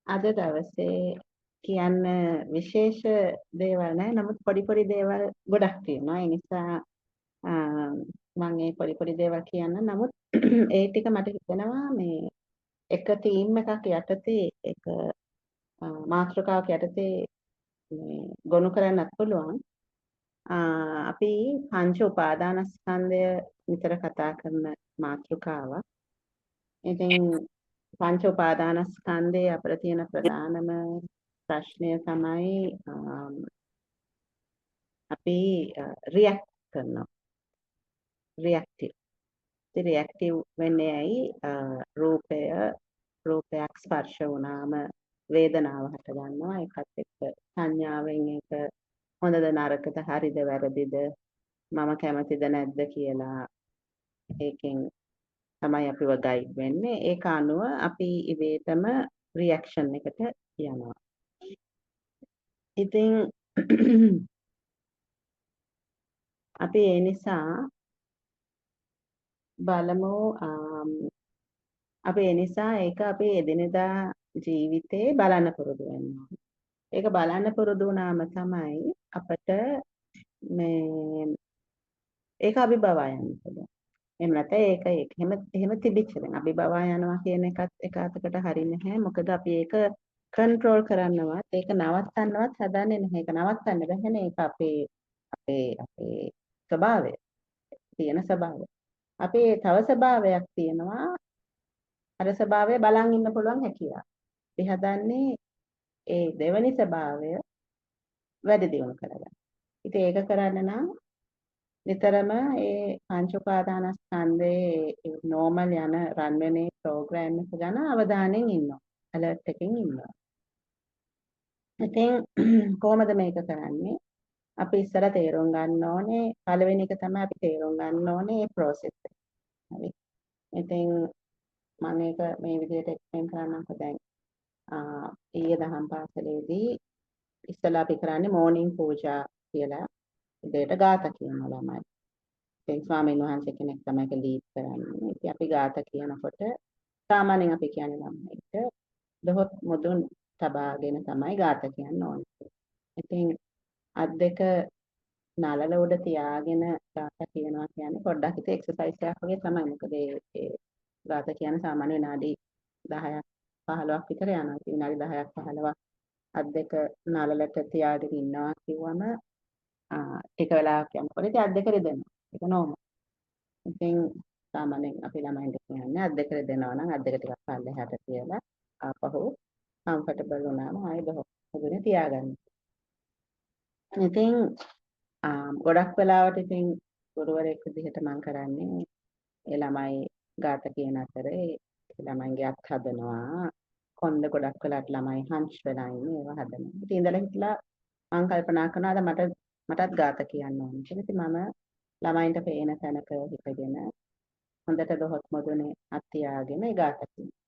අද දවසේ කියන්න විශේෂ දේවල් නැහැ. නමුත් පොඩි පොඩි දේවල් ගොඩක් තියෙනවා. ඒ නිසා මම ඒ පොඩි පොඩි දේවල් කියන්න. නමුත් ඒ ටික මට හිතෙනවා මේ එක තීම් එකක් යටතේ එක මාතෘකාවක් යටතේ මේ ගොනු කරන්නත් පුළුවන්. අපි පංච උපාදානස්කන්ධය විතර කතා කරන මාතෘකාවක්. ඉතින් පංච උපාදානස්කන්ධයේ අපිට තියෙන ප්‍රධානම ප්‍රශ්නය තමයි අපි රියැක්ට් කරනවා. රියැක්ටිව් වෙන්නේ ඇයි? රූපයක් ස්පර්ශ වුණාම වේදනාව හට ගන්නවා. ඒකත් එක්ක සංඥාවෙන් ඒක හොඳද නරකද හරිද වැරදිද මම කැමතිද නැද්ද කියලා ඒකෙන් තමයි අපිව ගයිඩ් වෙන්නේ. ඒක අනුව අපි ඉබේටම රියැක්ෂන් එකට යනවා. ඉතින් අපි ඒ නිසා බලමු අපි ඒ නිසා ඒක අපේ එදිනෙදා ජීවිතේ බලන්න පුරුදු වෙනවා. ඒක බලන්න පුරුදු වුණාම තමයි අපිට මේ ඒක අභිබවා යන්න පුළුවන්. එහෙම නැත්නම් ඒක එහෙම තිබිච්ච දැන් අභිබවා යනවා කියන එකත් එක අතකට හරිය නැහැ. මොකද අපි ඒක කන්ට්‍රෝල් කරන්නවත් ඒක නවත්තන්නවත් හදන්නේ නැහැ. ඒක නවත්තන්න බැහැනේ. ඒක අපේ ස්වභාවය. තියෙන ස්වභාවය. අපේ තව ස්වභාවයක් තියෙනවා. අර ස්වභාවය බලන් ඉන්න පුළුවන් හැකියාව. අපි හදන්නේ ඒ දෙවනි ස්වභාවය වැඩි දියුණු කරගන්න. ඉතින් ඒක කරන්න නම් නිතරම ඒ පංච උපාදානස්කන්ධයේ නෝමල් යන රන් වෙන ප්‍රෝග්‍රෑම් එක ගැන අවධානයෙන් ඉන්නවා. ඇලර්ට් එකකින් ඉන්නවා. ඉතින් කොහොමද මේක කරන්නේ? අපි ඉස්සර තේරුම් ගන්න ඕනේ පළවෙනි එක තමයි අපි තේරුම් ගන්න ඕනේ මේ process එක. හරි. ඉතින් මම මේක මේ විදිහට එක්ස්ප්ලেইন කරන්නම්කෝ දැන් ඊයේ දහම් පාසලේදී ඉස්සලා අපි කරන්නේ මෝර්නින් පූජා කියලා උදේට ගාථා කියනවා ළමයි. ඉතින් ස්වාමීන් වහන්සේ කෙනෙක් තමයි ඒක ලීඩ් කරන්නේ. ඉතින් අපි ගාථා කියනකොට සාමාන්‍යයෙන් අපි කියන්නේ ළමයිට දොහොත් මුදුන් තබාගෙන තමයි ගාථා කියන්න ඕනේ. ඉතින් අත් දෙක නළල උඩ තියාගෙන ගාථා කියනවා කියන්නේ පොඩ්ඩක් ඉතින් එක්සර්සයිස් එකක් වගේ තමයි. මොකද ඒ ගාථා කියන සාමාන්‍ය විනාඩි 10ක් 15ක් විතර යනවා. ඉතින් විනාඩි 10ක් 15ක් අත් දෙක නළලට තියාගෙන ඉන්නවා කිව්වම ටික වෙලාවක් යනකොට ඉතින් අත් දෙක රිදෙනවා. ඒක නෝමල්. ඉතින් සාමාන්‍යයෙන් අපි ළමයින්ට කියන්නේ අත් දෙක රිදෙනවා නම් අත් දෙක ටිකක් පල්ලෙහාට තියලා ආපහු කම්ෆර්ටබල් වුණාම ආයෙ බොහොම තියාගන්න. ඉතින් ගොඩක් වෙලාවට ඉතින් ගුරුවරයෙක් විදිහට මම කරන්නේ ඒ ළමයි ගාථා කියන අතරේ ළමයින්ගේ අත් හදනවා. කොන්ද ගොඩක් වෙලාවට ළමයි හංච් වෙලා ඉන්නේ ඒවා හදනවා. ඉතින් ඉඳලා හිටලා මම කල්පනා කරනවා මටත් ගාථා කියන්න ඕනේ කියලා. ඉතින් මම ළමයින්ට පේන තැනක හිටගෙන හොඳට දොහොත් මොදුනේ අත් තියාගෙන ඒ ගාථා කියනවා.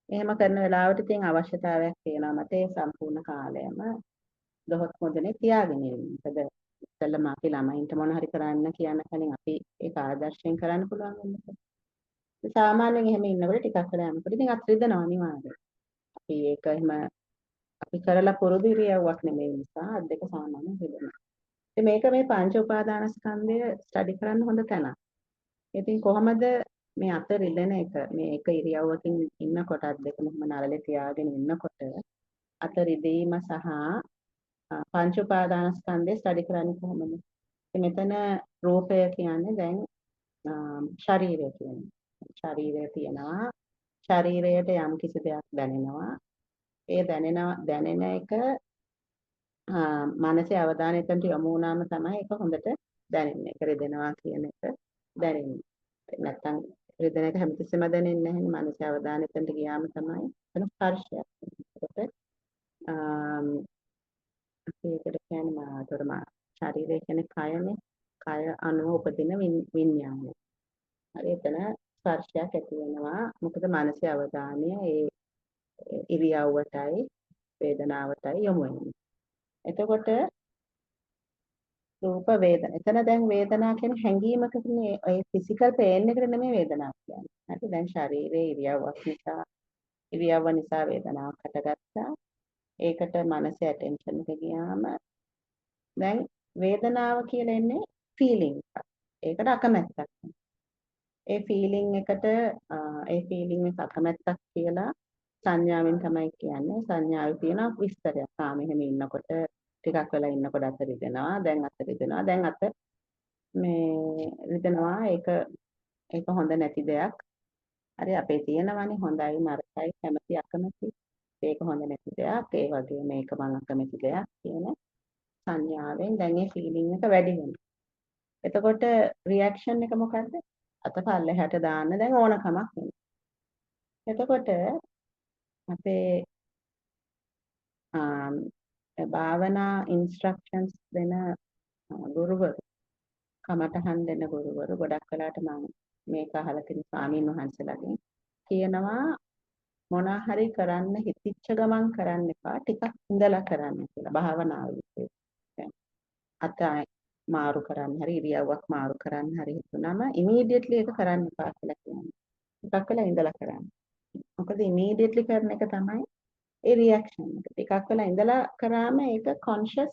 එහෙම කරන වෙලාවට ඉතින් අවශ්‍යතාවයක් තියෙනවා මට ඒ සම්පූර්ණ කාලයම දොහොත් මොදුනේ තියාගෙන ඉන්න. මොකද ඉතින්ම අපි ළමයින්ට මොන හරි කරන්න කියන කලින් අපි ඒක ආදර්ශයෙන් කරන්න පුළුවන් වෙන්නේ. සාමාන්‍යයෙන් එහෙම ඉන්නකොට ටිකක් වෙලා යනකොට ඉතින් අත් රිදෙනවා අනිවාර්යයෙන්. අපි ඒක එහෙම අපි කරලා පුරුදු ඉරියව්වක් නෙමෙයි නිසා අත් දෙක සාමාන්‍යයෙන් රිදෙනවා. ඉතින් මේක මේ පංච උපාදානස්කන්ධය ස්ටඩි කරන්න හොඳ තැනක්. ඉතින් කොහොමද මේ අත රිදෙන එක මේ එක ඉරියව්වකින් ඉන්නකොට අත් දෙක මෙහෙම නළලේ තියාගෙන ඉන්නකොට අත රිදීම සහ පංච උපාදානස්කන්ධය ස්ටඩි කරන්නේ කොහොමද? මෙතන රූපය කියන්නේ දැන් ශරීරය කියන්නේ. ශරීරය තියෙනවා. ශරීරයට යම් කිසි දෙයක් දැනෙනවා. ඒ දැනෙන එක මනසේ අවධානය එතනට යොමු වුණාම තමයි ඒක හොඳට දැනෙන්නේ. ඒක රිදෙනවා කියන එක දැනෙන්නේ. නැත්තම් රිදෙන එක හැමතිස්සෙම දැනෙන්නේ නැහැ. මනසේ අවධානය එතනට ගියාම තමයි එතන ස්පර්ශයක්. ඒකට ඒකට කියන්නේ ශරීරය කියන්නේ කයනේ. කය අනුව උපදින විඤ්ඤාණය. හරි එතන ස්පර්ශයක් ඇති වෙනවා. මොකද මනසේ අවධානය ඒ ඉරියව්වටයි වේදනාවටයි යොමු වෙන්නේ. එතකොට රූප වේදනා. එතන දැන් වේදනා කියන්නේ හැඟීමකනේ ඒ ෆිසිකල් පේන් එකට නෙමෙයි වේදනාව කියන්නේ. හරි දැන් ශරීරයේ ඉරියව්වක් නිසා ඉරියව්ව නිසා වේදනාවක් හටගත්තා. ඒකට මනසේ ඇටෙන්ෂන් එක ගියාම දැන් වේදනාව කියලා එන්නේ ෆීලිං එකක්. ඒකට අකමැත්තක්. ඒ ෆීලිං එකට ඒ ෆීලිං එක අකමැත්තක් කියලා සංඥාවෙන් තමයි කියන්නේ. සංඥාවේ තියෙන විස්තරයක්. මෙහෙම ඉන්නකොට ටිකක් වෙලා ඉන්නකොට අත රිදෙනවා. දැන් අත රිදෙනවා. දැන් අත මේ රිදෙනවා. ඒක හොඳ නැති දෙයක්. හරි අපේ තියෙනවනේ හොඳයි නරකයි කැමති අකමැති. ඒක හොඳ නැති දෙයක්. ඒ වගේ මේක මම අකමැති දෙයක් කියන සංඥාවෙන් දැන් මේ ෆීලිං එක වැඩි වෙනවා. එතකොට රියැක්ෂන් එක මොකද්ද? අත පල්ලෙහාට දාන්න දැන් ඕනකමක් වෙනවා. එතකොට අපේ භාවනා ඉන්ස්ට්‍රක්ෂන්ස් දෙන ගුරුවරු කමටහන් දෙන ගුරුවරු ගොඩක් වෙලාට මම මේක අහලා තියෙන ස්වාමීන් වහන්සේලාගෙන් කියනවා මොනා හරි කරන්න හිතිච්ච ගමන් කරන්න එපා ටිකක් ඉඳලා කරන්න කියලා භාවනාවේදී. අත මාරු කරන්න හරි ඉරියව්වක් මාරු කරන්න හරි හිතුනම ඉමීඩියට්ලි ඒක කරන්න එපා කියලා කියනවා. ටිකක් වෙලා ඉඳලා කරන්න. මොකද ඉමීඩියට්ලි කරන එක තමයි ඒ රියැක්ෂන් එක. ටිකක් වෙලා ඉඳලා කරාම ඒක කොන්ෂස්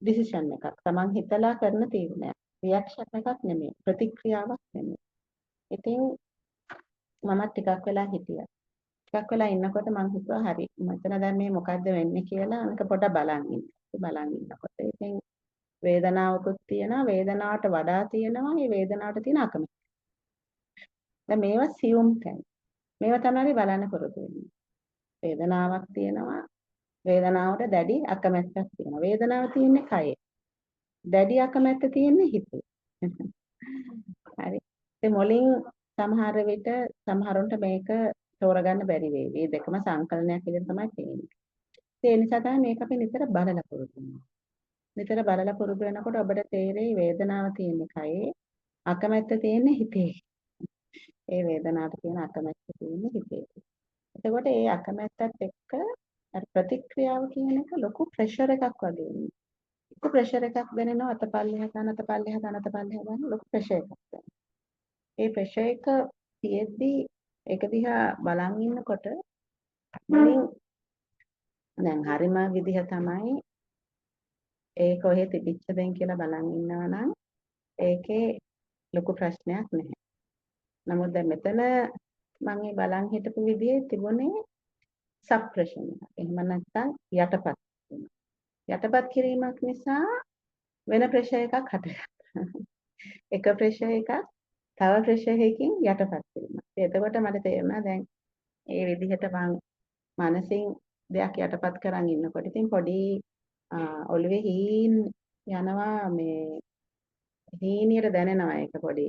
ඩිසිෂන් එකක්. Taman හිතලා කරන තීරණයක්. රියැක්ෂන් එකක් නෙමෙයි. ප්‍රතික්‍රියාවක් නෙමෙයි. ඉතින් මම ටිකක් වෙලා හිටියා. ටිකක් වෙලා ඉන්නකොට මම හිතුවා හරි මෙතන දැන් මේ මොකද්ද වෙන්නේ කියලා අනික පොඩ්ඩක් බලන් ඉන්න. බලන් ඉන්නකොට ඉතින් වේදනාවකුත් තියෙනවා වේදනාවට වඩා තියෙනවා මේ වේදනාවට තියෙන අකමැත්ත. දැන් මේවා සියුම් තැන්. මේවා තමයි බලන්න පුරුදු වෙන්නේ. වේදනාවක් තියෙනවා වේදනාවට දැඩි අකමැත්තක් තියෙනවා. වේදනාව තියෙන්නේ කයේ. දැඩි අකමැත්ත තියෙන්නේ හිතේ. හරි. ඒ මොලින් සමහර විට සමහරුන්ට මේක තෝරගන්න බැරි වෙයි. මේ දෙකම සංකලනයක් විදිහට තමයි තියෙන්නේ. ඒ නිසා තමයි මේක අපි නිතර බලලා පුරුදු වෙනවා. නිතර බලලා පුරුදු වෙනකොට ඔබට තේරෙයි වේදනාව තියෙන්නේ කයේ, අකමැත්ත තියෙන්නේ හිතේ. ඒ වේදනාවට තියෙන අකමැත්ත තියෙන්නේ හිතේ. එතකොට ඒ අකමැත්තත් එක්ක අර ප්‍රතික්‍රියාව කියන එක ලොකු ප්‍රෙෂර් එකක් වගේ එන්නේ. ලොකු ප්‍රෙෂර් එකක් දැනෙනවා අතපල්ලෙහා ගන්න ලොකු ප්‍රෙෂර් එකක් දැනෙනවා. ඒ ප්‍රෙෂර් එක තියෙද්දි ඒක දිහා බලන් ඉන්නකොට මුලින් දැන් හරිම විදිහ තමයි ඒ කොහෙ තිබිච්ච දෙන් කියලා බලන් ඉන්නවා නම් ඒකේ ලොකු ප්‍රශ්නයක් නැහැ. නමුත් දැන් මෙතන මම මේ බලන් හිටපු විදිහේ තිබුණේ සප්‍රෙෂන් එක. එහෙම නැත්නම් යටපත් වීම. යටපත් කිරීමක් නිසා වෙන ප්‍රෙෂර් එකක් හටගත්තා. එක ප්‍රෙෂර් එකක් තව ප්‍රෙෂර් එකකින් යටපත් කිරීමක්. එතකොට මට තේරුණා දැන් මේ විදිහට මං මනසින් දෙයක් යටපත් කරන් ඉන්නකොට ඉතින් පොඩි ඔළුවේ හීන් යනවා මේ හීනියට දැනෙනවා ඒක පොඩි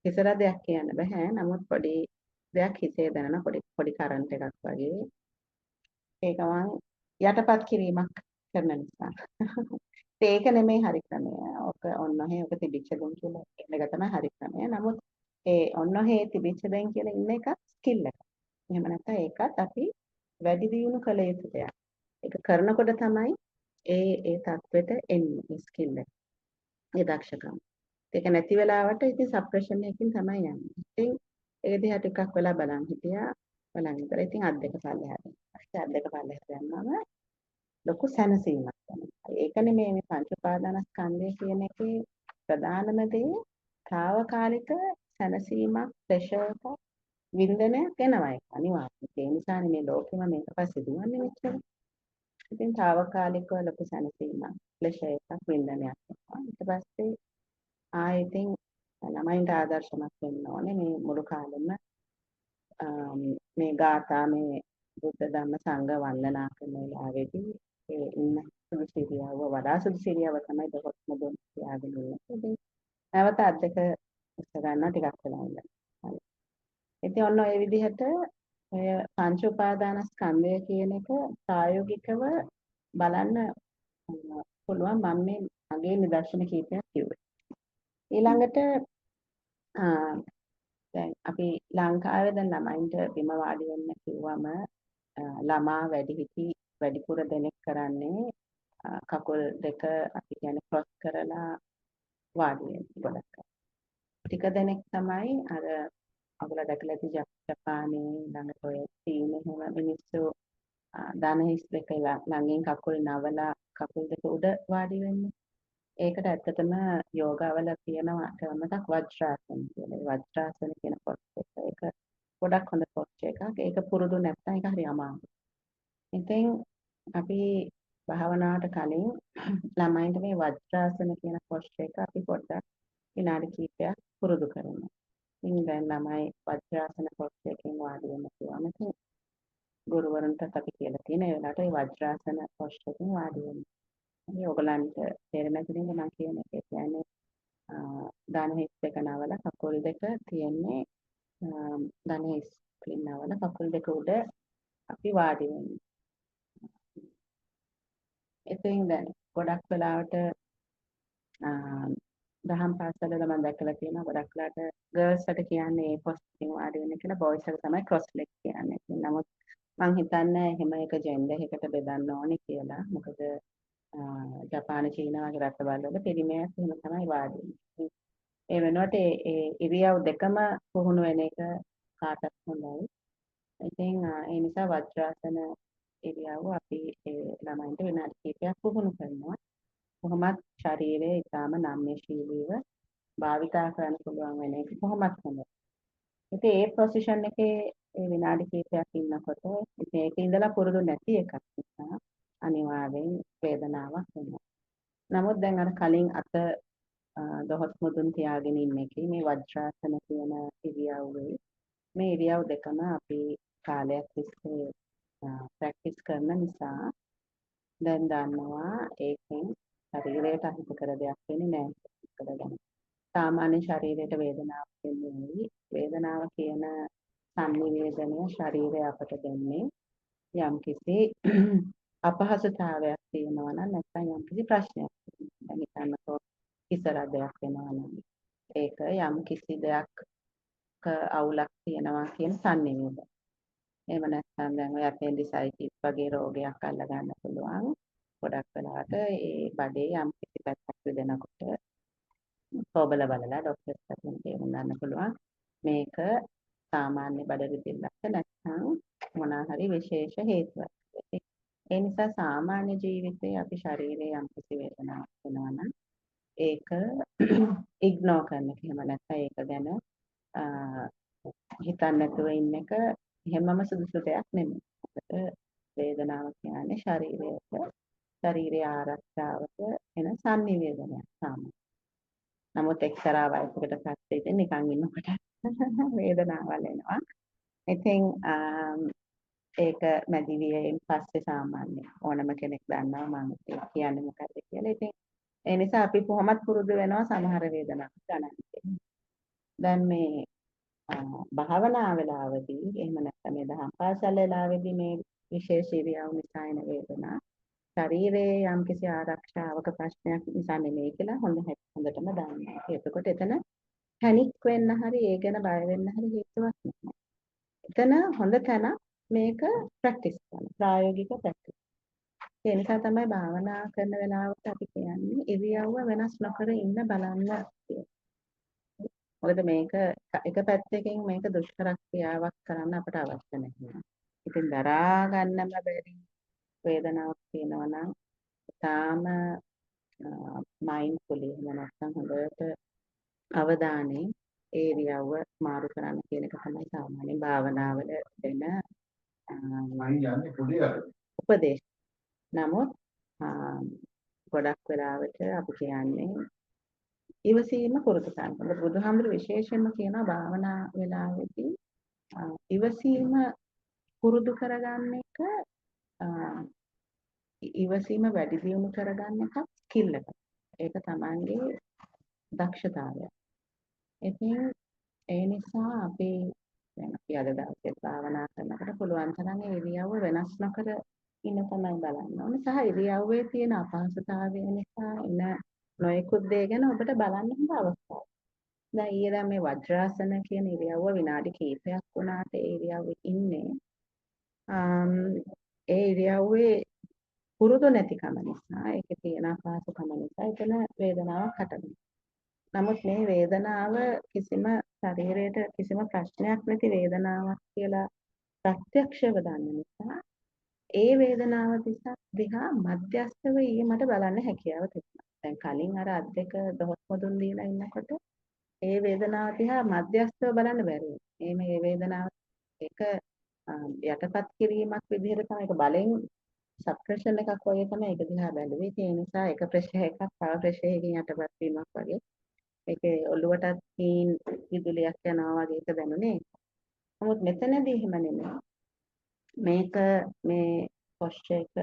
හිසර දෙයක් කියන්න බෑ. නමුත් පොඩි දෙයක් හිතේ දැනෙන පොඩි කරන්ට් එකක් වගේ. ඒක මං යටපත් කිරීමක් කරන නිසා. ඒක නෙමෙයි හරි ක්‍රමය. ඔක ඔන්නෝහේ ඔක තිබිච්ච දෙන් කියලා ඉන්න එක තමයි හරි ක්‍රමය. නමුත් ඒ ඔන්නෝහේ තිබිච්ච දෙන් කියලා ඉන්න එක ස්කිල් එකක්. එහෙම නැත්නම් ඒකත් අපි වැඩි දියුණු කළ යුතු දෙයක්. ඒක කරනකොට තමයි ඒ தത്വෙට එන්නේ මේ ස්කිල් එක. ඒ දක්ෂකම. ඒක නැති වෙලාවට ඉතින් සප්‍රෙෂන් එකකින් තමයි යන්නේ. ඉතින් ඒක දිහා ටිකක් වෙලා බලන් හිටියා. බලන් ඉඳලා ඉතින් අත් දෙක පල්ලෙහාට. අත් දෙක පල්ලෙහාට යනම ලොකු සැනසීමක් දැනෙනවා. ඒකනේ මේ පංච උපාදානස්කන්ධය කියන එකේ ප්‍රධානම දේ తాවකාලික සැනසීමක් ප්‍රෙෂර් එකක් වින්දනයක් එනවා ඒක අනිවාර්යයෙන්. ඒ නිසානේ මේ ලෝකෙම මේක පස්සේ දුවන්නේ මෙච්චර. ඉතින් తాවකාලිකව ලොකු සැනසීමක් ප්‍රෙෂර් එකක් වින්දනයක් එනවා. ඊට පස්සේ ආයෙත් ළමයින්ට ආදර්ශමත් වෙන්න ඕනේ මේ මුළු කාලෙම මේ ගාථා මේ බුද්ධ ධම්ම සංඝ වන්දනා කරන වෙලාවේදී ඒ ඉන්න සුදුසු ඉරියව්ව වඩා සුදුසු ඉරියව්ව තමයි දෙකොටම දෙන්න තියාගෙන ඉන්නේ. ඉතින් නැවත අත් දෙක උස්ස ගන්නවා ටිකක් වෙලා ඉඳලා. හරි. ඉතින් ඔන්න ඔය විදිහට ඔය පංච උපාදානස්කන්ධය කියන එක ප්‍රායෝගිකව බලන්න පුළුවන් මම මේ මගේ නිදර්ශන කීපයක් කිව්වේ. ඊළඟට දැන් අපි ලංකාවේ දැන් ළමයින්ට බිම වාඩි වෙන්න කිව්වම ළමා වැඩිපුර දෙනෙක් කරන්නේ කකුල් දෙක අපි කියන්නේ ක්‍රොස් කරලා වාඩි වෙන්න ගොඩක්. ටික දෙනෙක් තමයි අර අපල දැකලා ඇති ජපානයේ ළඟට ඔය තියෙන හැම මිනිස්සු දන හිස් දෙක ළඟින් කකුල් නවලා කකුල් දෙක උඩ වාඩි වෙන්නේ. ඒකට ඇත්තටම යෝගාවල තියෙනවා ක්‍රම එකක් වජ්‍රාසන කියලා. වජ්‍රාසන කියන පොත් එක ගොඩක් හොඳ පොත් එකක්. ඒක පුරුදු නැත්නම් ඒක හරි අමාරුයි. ඉතින් අපි භාවනාවට කලින් ළමයින්ට මේ වජ්‍රාසන කියන පොත් එක අපි පොඩ්ඩක් විනාඩි කිහිපයක් පුරුදු කරනවා. ඉතින් දැන් ළමයි වජ්‍රාසන පොත් එකෙන් වාඩි වෙන්න පුළුවන්. ඉතින් ගුරුවරුන්ට අපි කියලා තියෙන ඒ වෙලාවට ඒ වජ්‍රාසන පොත් එකෙන් වාඩි වෙන්න. මේ ඔයගලන්ට තේරෙන්නේ නැති නේද මම කියන එක. ඒ කියන්නේ දන හිස් දෙක නවලා කකුල් දෙක තියෙන්නේ දන හිස් නවලා කකුල් දෙක උඩ අපි වාඩි වෙන්නේ. ඉතින් දැන් ගොඩක් වෙලාවට දහම් පාසලවල මම දැකලා තියෙනවා ගොඩක් වෙලාවට ගර්ල්ස්ට කියන්නේ ඒ පොස්ටින් වාඩි වෙන්න කියලා බොයිස්ට තමයි ක්‍රොස් ලෙග් කියන්නේ. නමුත් මම හිතන්නේ එහෙම එක ජෙන්ඩර් එකකට බෙදන්න ඕනේ කියලා. මොකද ජපාන චීන වගේ රටවල් වල පිරිමියත් එහෙම තමයි වාඩි වෙන්නේ. ඒ වෙනුවට ඒ ඉරියව් දෙකම පුහුණු වෙන එක කාටත් හොඳයි. ඉතින් ඒ නිසා වජ්‍රාසන ඉරියව්ව අපි ඒ ළමයින්ට විනාඩි කිහිපයක් පුහුණු කරනවා. කොහොමත් ශරීරය ඊටාම නම්‍යශීලීව භාවිතා කරන්න පුළුවන් වෙන එක කොහොමත් හොඳයි. ඉතින් ඒ පොසිෂන් එකේ ඒ විනාඩි කිහිපයක් ඉන්නකොට ඉතින් ඒක ඉඳලා පුරුදු නැති එකක් නිසා අනිවාර්යෙන් වේදනාවක් වෙනවා. නමුත් දැන් අර කලින් අත දොහොත් මුදුන් තියාගෙන ඉන්න එකේ මේ වජ්‍රාසන කියන ඉරියව්වේ මේ ඉරියව් දෙකම අපි කාලයක් තිස්සේ ප්‍රැක්ටිස් කරන නිසා දැන් දන්නවා ඒකෙන් ශරීරයට අහිතකර දෙයක් වෙන්නේ නැහැ. සාමාන්‍ය ශරීරයට වේදනාවක් වෙන්නේ වේදනාව කියන සංනිවේදනය ශරීරය අපට දෙන්නේ යම්කිසි අපහසුතාවයක් තියෙනවා නම් නැත්නම් යම්කිසි ප්‍රශ්නයක් තියෙනවා. දැන් හිතන්නකෝ කිසරදයක් වෙනවා නම් ඒක යම්කිසි දෙයක් අවුලක් තියෙනවා කියන සංනිවේදනය. එහෙම නැත්නම් දැන් ඔය ඇපෙන්ඩිසයිටිස් වගේ රෝගයක් අල්ල ගන්න පුළුවන්. ගොඩක් වෙලාවට ඒ බඩේ යම්කිසි පැත්තක් රිදෙනකොට හොබල බලලා ડોක්ටර්ස්ට තේරුම් ගන්න පුළුවන්. මේක සාමාන්‍ය බඩ රිදෙන්නක් නැත්නම් මොනවා හරි විශේෂ හේතුවක්. ඒ නිසා සාමාන්‍ය ජීවිතයේ අපි ශරීරයේ යම්කිසි වේදනාවක් වෙනවා නම් ඒක ඉග්නෝර් කරන්න එහෙම නැත්නම් ඒක ගැන හිතන්නේ නැතුව ඉන්න එක හැමම සුදුසු දෙයක් නෙමෙයි. මොකද වේදනාව කියන්නේ ශරීරයේ ආරක්ෂාවට එන සංනිවේදනයක් තමයි. නමුත් එක්තරා වයසකට පස්සේ ඉතින් නිකන් ඉන්නකොට වේදනාවල් එනවා. ඉතින් ඒක මැදිවියෙන් පස්සේ සාමාන්‍ය ඕනම කෙනෙක් දන්නවා මම කියන්නේ මොකද්ද කියලා. ඉතින් ඒ නිසා අපි කොහොමත් පුරුදු වෙනවා සමහර වේදනාවක් ගන්න. දැන් මේ භාවනා වෙලාවදී එහෙම නැත්නම් මේ දහම් පාසල් වෙලාවේදී මේ විශේෂ ඉරියව් නිසා එන වේදනා ශරීරයේ යම්කිසි ආරක්ෂාවක ප්‍රශ්නයක් නිසා නෙමෙයි කියලා හොඳටම දන්නවා. එතකොට එතන පැනික් වෙන්න හරි ඒ ගැන බය වෙන්න හරි හේතුවක් නැහැ. එතන හොඳ තැන මේක ප්‍රැක්ටිස් කරන ප්‍රායෝගික ප්‍රැක්ටිස්. ඒ නිසා තමයි භාවනා කරන වෙලාවට අපි කියන්නේ ඉරියව්ව වෙනස් නොකර ඉන්න බලන්න කියලා. මොකද මේක එක පැත්තකින් මේක දුෂ්කර ක්‍රියාවක් කරන්න අපට අවශ්‍ය නැහැ. ඉතින් දරා ගන්නම බැරි වේදනාවක් තියෙනවා නම් තාම මයින්ඩ්ෆුලි නැත්නම් හොඳට අවධානයෙන් ඒ ඉරියව්ව මාරු කරන්න කියන එක තමයි සාමාන්‍ය භාවනාවල දෙන උපදේශ. නමුත් ගොඩක් වෙලාවට අපි කියන්නේ ඉවසීම පුරුදු කරන්න. මොකද බුදුහාමුදුරු විශේෂයෙන්ම කියනවා භාවනා වෙලාවේදී ඉවසීම පුරුදු කරගන්න එක ඉවසීම වැඩි දියුණු කරගන්න එක ස්කිල් එකක්. ඒක තමන්ගේ දක්ෂතාවය. ඉතින් ඒ නිසා අපි දැන් අපි අද දවසේ භාවනා කරනකොට පුළුවන් තරම් ඒ ඉරියව්ව වෙනස් නොකර ඉන්න තමයි බලන්න ඕනේ. සහ ඉරියව්වේ තියෙන අපහසුතාවය නිසා එන නොයෙකුත් දේ ගැන ඔබට බලන්න හොඳ අවස්ථාවක්. දැන් ඊයේ මේ වජ්‍රාසන කියන ඉරියව්ව විනාඩි කිහිපයක් වුණාට ඒ ඉරියව්වේ ඉන්නේ ඒ ඉරියව්වේ පුරුදු නැතිකම නිසා ඒකේ තියෙන අපහසුකම නිසා එතන වේදනාවක් හටගන්නවා. නමුත් මේ වේදනාව කිසිම ශරීරයට කිසිම ප්‍රශ්නයක් නැති වේදනාවක් කියලා ප්‍රත්‍යක්ෂව දන්න නිසා ඒ වේදනාව දිහා මධ්‍යස්ථව ඊයේ මට බලන්න හැකියාව තිබුණා. දැන් කලින් අර අත් දෙක දොස් මුදුන් දීලා ඉන්නකොට ඒ වේදනාව දිහා මධ්‍යස්ථව බලන්න බැරි වුණා. මේ වේදනාව එක යටපත් කිරීමක් විදිහට තමයි ඒක බලෙන් සප්‍රෙෂන් එකක් වගේ තමයි ඒක දිහා බැලුවේ. ඒ නිසා එක ප්‍රෙෂර් එකක් තව ප්‍රෙෂර් එකකින් යටපත් වීමක් වගේ. ඒකේ ඔළුවටත් හීන් විදුලියක් යනවා වගේ එක දැනුනේ. නමුත් මෙතනදී එහෙම නෙමෙයි. මේක මේ පොස්චර් එක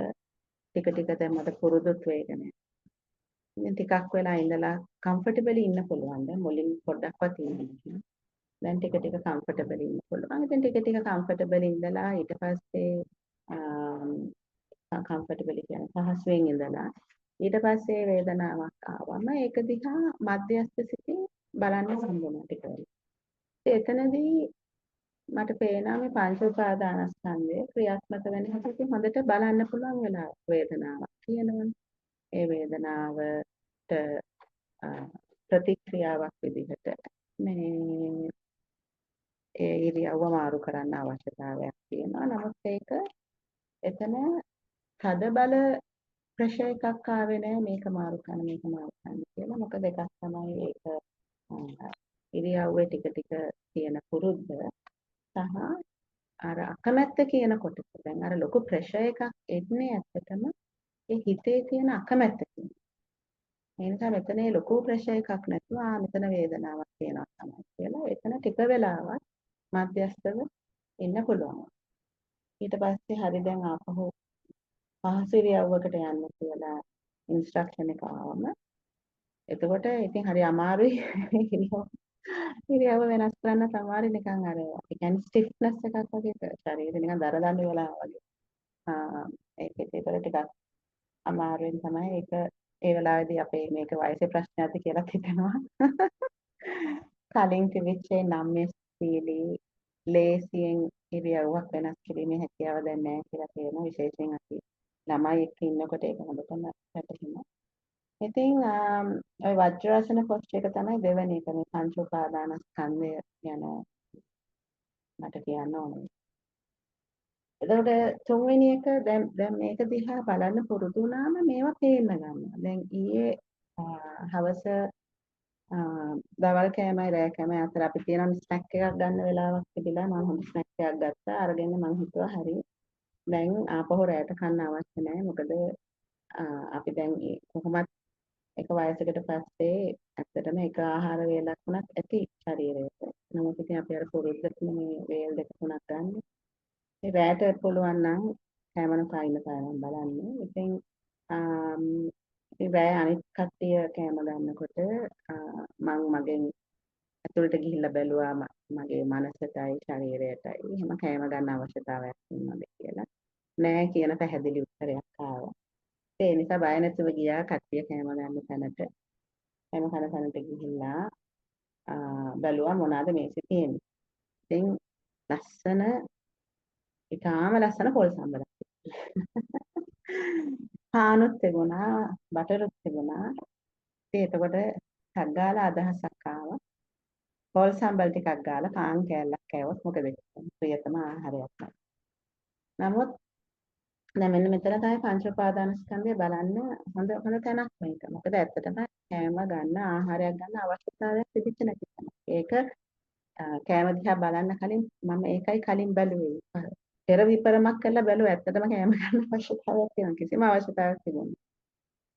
ටික ටික දැන් මට පුරුදුත් වේගෙන. ඉතින් ටිකක් වෙලා ඉඳලා කම්ෆර්ටබලි ඉන්න පුළුවන්. දැන් මුලින් පොඩ්ඩක්වත් ඉන්නේ නැහැ. දැන් ටික ටික කම්ෆර්ටබලි ඉන්න පුළුවන්. ඉතින් ටික ටික කම්ෆර්ටබලි ඉඳලා ඊට පස්සේ කම්ෆර්ටබලි කියන්නේ පහසුවෙන් ඉඳලා ඊට පස්සේ වේදනාවක් ආවම ඒක දිහා මධ්‍යස්ථ සිතින් බලන්න හම්බුණා ටික වෙලා. එතනදී මට පේනවා මේ පංච උපාදානස්කන්ධය ක්‍රියාත්මක වෙන හැටි හොඳට බලන්න පුළුවන් වෙලා වේදනාවක් කියනවනේ. ඒ වේදනාවට ප්‍රතික්‍රියාවක් විදිහට මේ ඒ ඉරියව්ව මාරු කරන්න අවශ්‍යතාවයක් තියෙනවා. නමුත් ඒක එතන තද බල ප්‍රෙෂර් එකක් ආවේ නැහැ මේක මාරු කරන්න මේක මාරු කරන්න කියලා. මොකද එකක් තමයි ඒක ඉරියව්වේ ටික ටික තියෙන පුරුද්ද සහ අර අකමැත්ත කියන කොටස. දැන් අර ලොකු ප්‍රෙෂර් එකක් එන්නේ ඇත්තටම ඒ හිතේ තියෙන අකමැත්ත කියන. ඒ නිසා මෙතන ලොකු ප්‍රෙෂර් එකක් නැතුව මෙතන වේදනාවක් තියෙනවා තමයි කියලා. එතන ටික වෙලාවක් මධ්‍යස්ථව ඉන්න පුළුවන්. ඊට පස්සේ හරි දැන් ආපහු පහසු ඉරියව්වකට යන්න කියලා ඉන්ස්ට්‍රක්ෂන් එක ආවම එතකොට ඉතින් හරි අමාරුයි ඉරියව්ව වෙනස් කරන්න තමයි නිකන් අර ඒ කියන්නේ ස්ටිෆ්නස් එකක් වගේ ශරීරේ නිකන් දරදඬු වෙලා වගේ. ඒකේ ඒතර ටිකක් අමාරුවෙන් තමයි ඒක ඒ වෙලාවේදී අපේ මේක වයසේ ප්‍රශ්නයක්ද කියලා හිතෙනවා. කලින් තිබිච්ච නම්ය සීලී ලේසියෙන් ඉරියව්වක් වෙනස් කිරීමේ හැකියාව දැන් නැහැ කියලා තේරෙනවා. විශේෂයෙන් අපි ළමයි එක්ක ඉන්නකොට ඒක හොඳටම වැටහෙනවා. ඉතින් ওই වජ්‍රාසන පොස්චර් එක තමයි දෙවෙනි එක මේ පංච උපාදානස්කන්ධය යන මට කියන්න ඕනේ. එතකොට තුන්වෙනි එක දැන් මේක දිහා බලන්න පුරුදු වුණාම මේවා පේන්න ගන්නවා. දැන් ඊයේ හවස දවල් කෑමයි රෑ කෑමයි අතර අපි තියෙන ස්නැක් එකක් ගන්න වෙලාවක් තිබිලා මම හොඳ ස්නැක් එකක් ගත්තා. අරගෙන මම හිතුවා හරි දැන් ආපහු රෑට කන්න අවශ්‍ය නැහැ. මොකද අපි දැන් කොහොමත් එක වයසකට පස්සේ ඇත්තටම එක ආහාර වේලක් වුණත් ඇති ශරීරයට. නමුත් ඉතින් අපි අර පුරුද්දට මේ වේල් දෙක තුනක් ගන්න. ඒ රෑට පුළුවන් නම් කෑමන පායින්න තරම් බලන්න. ඉතින් ඉතින් රෑ අනිත් කට්ටිය කෑම ගන්නකොට මම මගෙන් ඇතුළට ගිහිල්ලා බැලුවා මගේ මනසටයි ශරීරයටයි එහෙම කෑම ගන්න අවශ්‍යතාවයක් තියෙනවද කියලා. නෑ කියන පැහැදිලි උත්තරයක් ආවා. ඒ නිසා බය නැතුව ගියා කට්ටිය කෑම ගන්න තැනට. කෑම කන තැනට ගිහිල්ලා බැලුවා මොනවාද මේකේ තියෙන්නේ. ඉතින් ලස්සන ඊටාම ලස්සන පොල් සම්බලක්. පානුත් තිබුණා, බටරුත් තිබුණා. ඉතින් එතකොට ටක් ගාලා අදහසක් ආවා. පොල් සම්බල් ටිකක් ගාලා පාන් කෑල්ලක් කෑවොත් මොකද වෙන්නේ? ප්‍රියතම ආහාරයක් තමයි. නමුත් දැන් මෙන්න මෙතන තමයි පංච උපාදානස්කන්ධය බලන්න හොඳ තැනක් මේක. මොකද ඇත්තටම කෑම ගන්න ආහාරයක් ගන්න අවශ්‍යතාවයක් තිබිච්ච නැති තැන. ඒක කෑම දිහා බලන්න කලින් මම ඒකයි කලින් බැලුවේ. පෙර විපරමක් කරලා බැලුවා ඇත්තටම කෑම ගන්න අවශ්‍යතාවයක් තියෙනවා. කිසිම අවශ්‍යතාවයක් තිබුණේ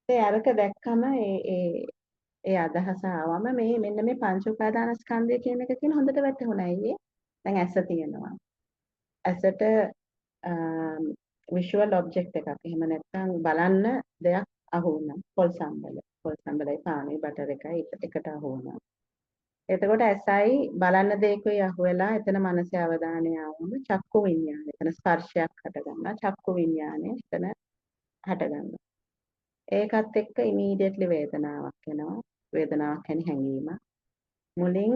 නැහැ. ඒ අරක දැක්කම ඒ අදහස ආවම මෙන්න මේ පංච උපාදානස්කන්ධය කියන එක කියන හොඳට වැටහුණා අයියේ. දැන් ඇස තියෙනවා. ඇසට විෂුවල් ඔබ්ජෙක්ට් එකක්. එහෙම නැත්නම් බලන්න දෙයක් අහු වුණා. පොල් සම්බල. පොල් සම්බලයි පානේ බටර් එකයි එකට අහු වුණා. එතකොට ඇසයි බලන්න දෙයකයි අහු වෙලා එතන මනසේ අවධානය ආවම චක්කු විඤ්ඤාණය. එතන ස්පර්ශයක් හට ගන්නවා. චක්කු විඤ්ඤාණය එතන හට ගන්නවා. ඒකත් එක්ක ඉමීඩියට්ලි වේදනාවක් එනවා. වේදනාවක් කියන්නේ හැඟීමක්. මුලින්